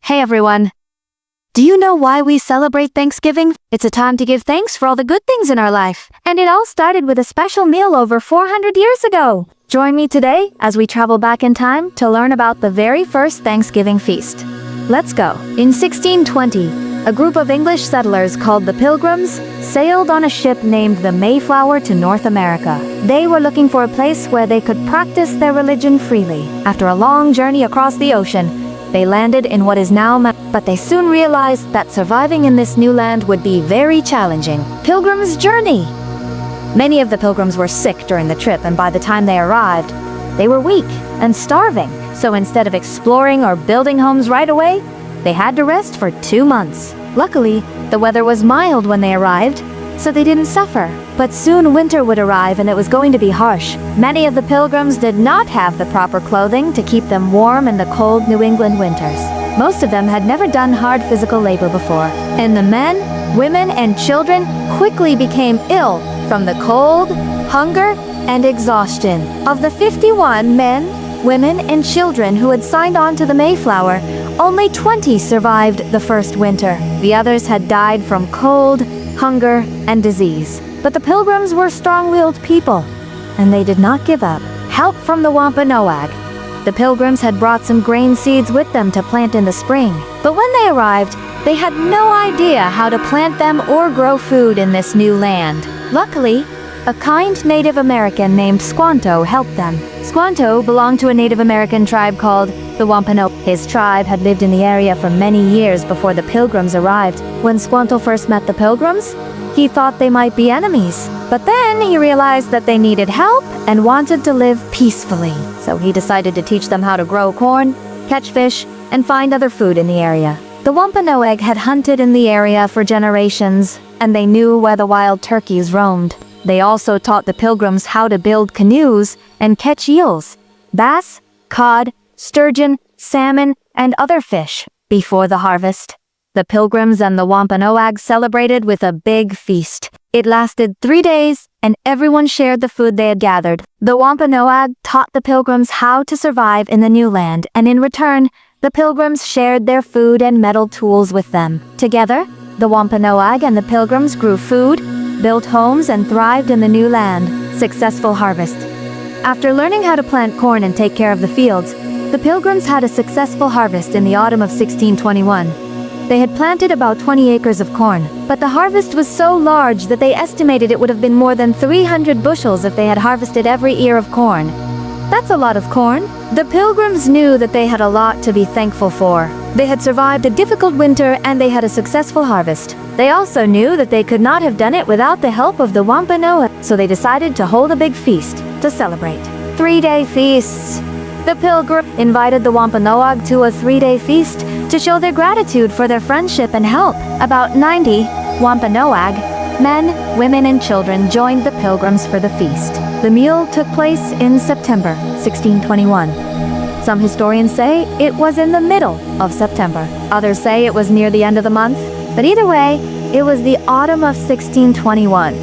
Hey everyone! Do you know why we celebrate Thanksgiving? It's a time to give thanks for all the good things in our life. And it all started with a special meal over 400 years ago. Join me today as we travel back in time to learn about the very first Thanksgiving feast. Let's go. In 1620, a group of English settlers called the Pilgrims sailed on a ship named the Mayflower to North America. They were looking for a place where they could practice their religion freely. After a long journey across the ocean, they landed in what is now but they soon realized that surviving in this new land would be very challenging. Pilgrim's journey! Many of the pilgrims were sick during the trip, and by the time they arrived, they were weak and starving. So instead of exploring or building homes right away, they had to rest for 2 months. Luckily, the weather was mild when they arrived, so they didn't suffer. But soon winter would arrive and it was going to be harsh. Many of the pilgrims did not have the proper clothing to keep them warm in the cold New England winters. Most of them had never done hard physical labor before, and the men, women, and children quickly became ill from the cold, hunger, and exhaustion. Of the 51 men, women, and children who had signed on to the Mayflower, only 20 survived the first winter. The others had died from cold, hunger, and disease. But the Pilgrims were strong-willed people, and they did not give up. Help from the Wampanoag. The Pilgrims had brought some grain seeds with them to plant in the spring. But when they arrived, they had no idea how to plant them or grow food in this new land. Luckily, a kind Native American named Squanto helped them. Squanto belonged to a Native American tribe called the Wampanoag. His tribe had lived in the area for many years before the Pilgrims arrived. When Squanto first met the Pilgrims, he thought they might be enemies. But then he realized that they needed help and wanted to live peacefully. So he decided to teach them how to grow corn, catch fish, and find other food in the area. The Wampanoag had hunted in the area for generations, and they knew where the wild turkeys roamed. They also taught the Pilgrims how to build canoes and catch eels, bass, cod, sturgeon, salmon, and other fish. Before the harvest, the Pilgrims and the Wampanoag celebrated with a big feast. It lasted 3 days, and everyone shared the food they had gathered. The Wampanoag taught the Pilgrims how to survive in the new land, and in return, the Pilgrims shared their food and metal tools with them. Together, the Wampanoag and the Pilgrims grew food, built homes, and thrived in the new land. Successful harvest. After learning how to plant corn and take care of the fields, the Pilgrims had a successful harvest in the autumn of 1621. They had planted about 20 acres of corn, but the harvest was so large that they estimated it would have been more than 300 bushels if they had harvested every ear of corn. That's a lot of corn. The Pilgrims knew that they had a lot to be thankful for. They had survived a difficult winter and they had a successful harvest. They also knew that they could not have done it without the help of the Wampanoag, so they decided to hold a big feast to celebrate. 3-day feasts. The Pilgrim invited the Wampanoag to a 3-day feast to show their gratitude for their friendship and help. About 90 Wampanoag, men, women, and children joined the Pilgrims for the feast. The meal took place in September 1621. Some historians say it was in the middle of September. Others say it was near the end of the month. But either way, it was the autumn of 1621.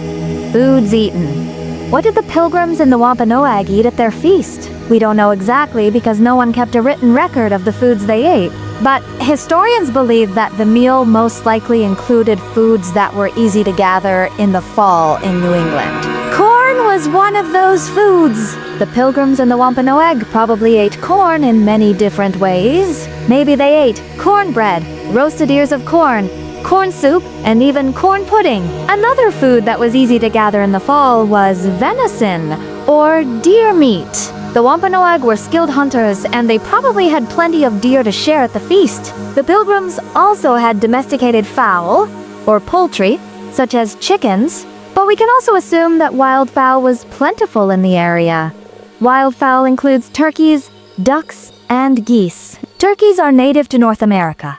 Foods eaten. What did the Pilgrims and the Wampanoag eat at their feast? We don't know exactly because no one kept a written record of the foods they ate. But historians believe that the meal most likely included foods that were easy to gather in the fall in New England. Corn was one of those foods. The Pilgrims and the Wampanoag probably ate corn in many different ways. Maybe they ate cornbread, roasted ears of corn, corn soup, and even corn pudding. Another food that was easy to gather in the fall was venison, or deer meat. The Wampanoag were skilled hunters, and they probably had plenty of deer to share at the feast. The Pilgrims also had domesticated fowl, or poultry, such as chickens, but we can also assume that wildfowl was plentiful in the area. Wildfowl includes turkeys, ducks, and geese. Turkeys are native to North America,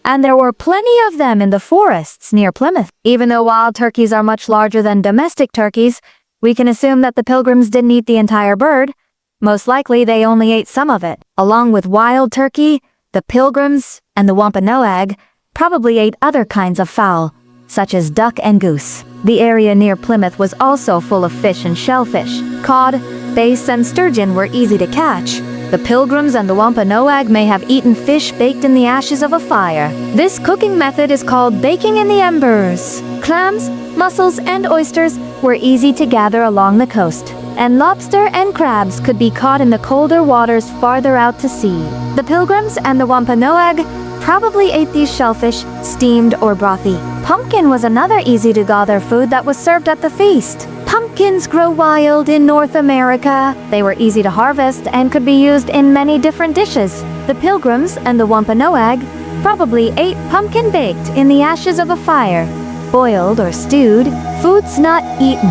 and there were plenty of them in the forests near Plymouth. Even though wild turkeys are much larger than domestic turkeys, we can assume that the Pilgrims didn't eat the entire bird. Most likely, they only ate some of it. Along with wild turkey, the Pilgrims and the Wampanoag probably ate other kinds of fowl, such as duck and goose. The area near Plymouth was also full of fish and shellfish. Cod, bass, and sturgeon were easy to catch, The Pilgrims and the Wampanoag may have eaten fish baked in the ashes of a fire. This cooking method is called baking in the embers. Clams, mussels, and oysters were easy to gather along the coast, and lobster and crabs could be caught in the colder waters farther out to sea. The Pilgrims and the Wampanoag probably ate these shellfish, steamed or brothy. Pumpkin was another easy-to-gather food that was served at the feast. Pumpkins grow wild in North America. They were easy to harvest and could be used in many different dishes. The Pilgrims and the Wampanoag probably ate pumpkin baked in the ashes of a fire, boiled or stewed, foods not eaten.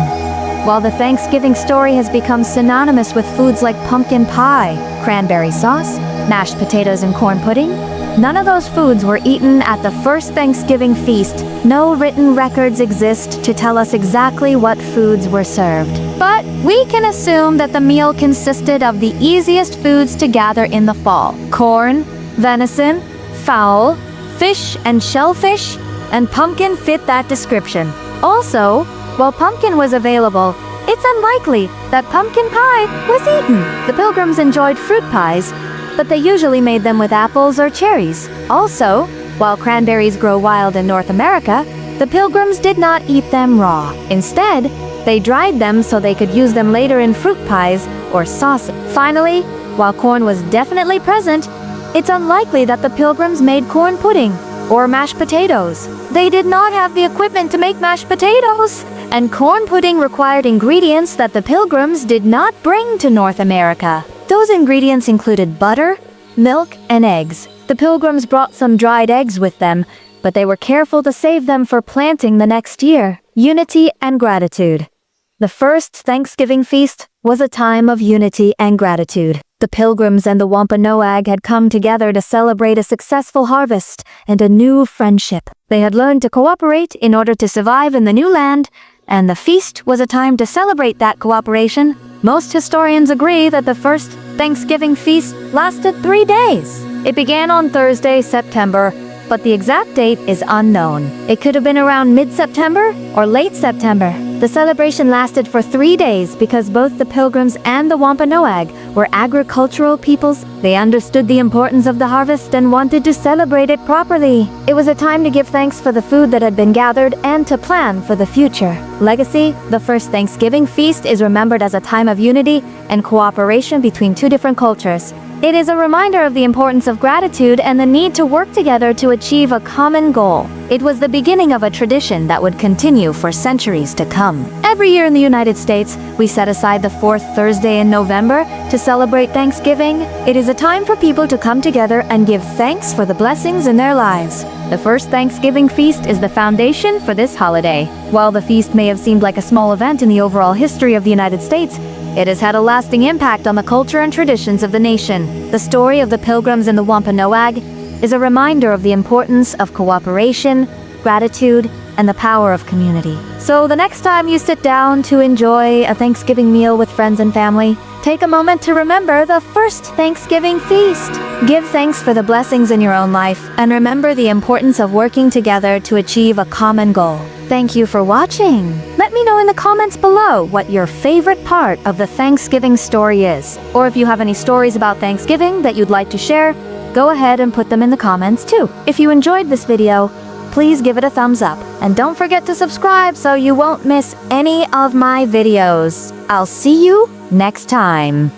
While the Thanksgiving story has become synonymous with foods like pumpkin pie, cranberry sauce, mashed potatoes and corn pudding, none of those foods were eaten at the first Thanksgiving feast. No written records exist to tell us exactly what foods were served. But we can assume that the meal consisted of the easiest foods to gather in the fall: corn, venison, fowl, fish and shellfish, and pumpkin fit that description. Also, while pumpkin was available, it's unlikely that pumpkin pie was eaten. The Pilgrims enjoyed fruit pies, but they usually made them with apples or cherries. Also, while cranberries grow wild in North America, the Pilgrims did not eat them raw. Instead, they dried them so they could use them later in fruit pies or sauce. Finally, while corn was definitely present, it's unlikely that the Pilgrims made corn pudding or mashed potatoes. They did not have the equipment to make mashed potatoes, and corn pudding required ingredients that the Pilgrims did not bring to North America. Those ingredients included butter, milk, and eggs. The Pilgrims brought some dried eggs with them, but they were careful to save them for planting the next year. Unity and gratitude. The first Thanksgiving feast was a time of unity and gratitude. The Pilgrims and the Wampanoag had come together to celebrate a successful harvest and a new friendship. They had learned to cooperate in order to survive in the new land, and the feast was a time to celebrate that cooperation. Most historians agree that the first Thanksgiving feast lasted 3 days. It began on Thursday, September, but the exact date is unknown. It could have been around mid-September or late September. The celebration lasted for 3 days because both the Pilgrims and the Wampanoag were agricultural peoples. They understood the importance of the harvest and wanted to celebrate it properly. It was a time to give thanks for the food that had been gathered and to plan for the future. Legacy: the first Thanksgiving feast is remembered as a time of unity and cooperation between two different cultures. It is a reminder of the importance of gratitude and the need to work together to achieve a common goal. It was the beginning of a tradition that would continue for centuries to come. Every year in the United States, we set aside the fourth Thursday in November to celebrate Thanksgiving. It is a time for people to come together and give thanks for the blessings in their lives. The first Thanksgiving feast is the foundation for this holiday. While the feast may have seemed like a small event in the overall history of the United States, it has had a lasting impact on the culture and traditions of the nation. The story of the Pilgrims and the Wampanoag is a reminder of the importance of cooperation, gratitude, and the power of community. So the next time you sit down to enjoy a Thanksgiving meal with friends and family, take a moment to remember the first Thanksgiving feast. Give thanks for the blessings in your own life, and remember the importance of working together to achieve a common goal. Thank you for watching. Let me know in the comments below what your favorite part of the Thanksgiving story is. Or if you have any stories about Thanksgiving that you'd like to share, go ahead and put them in the comments too. If you enjoyed this video, please give it a thumbs up. And don't forget to subscribe so you won't miss any of my videos. I'll see you next time.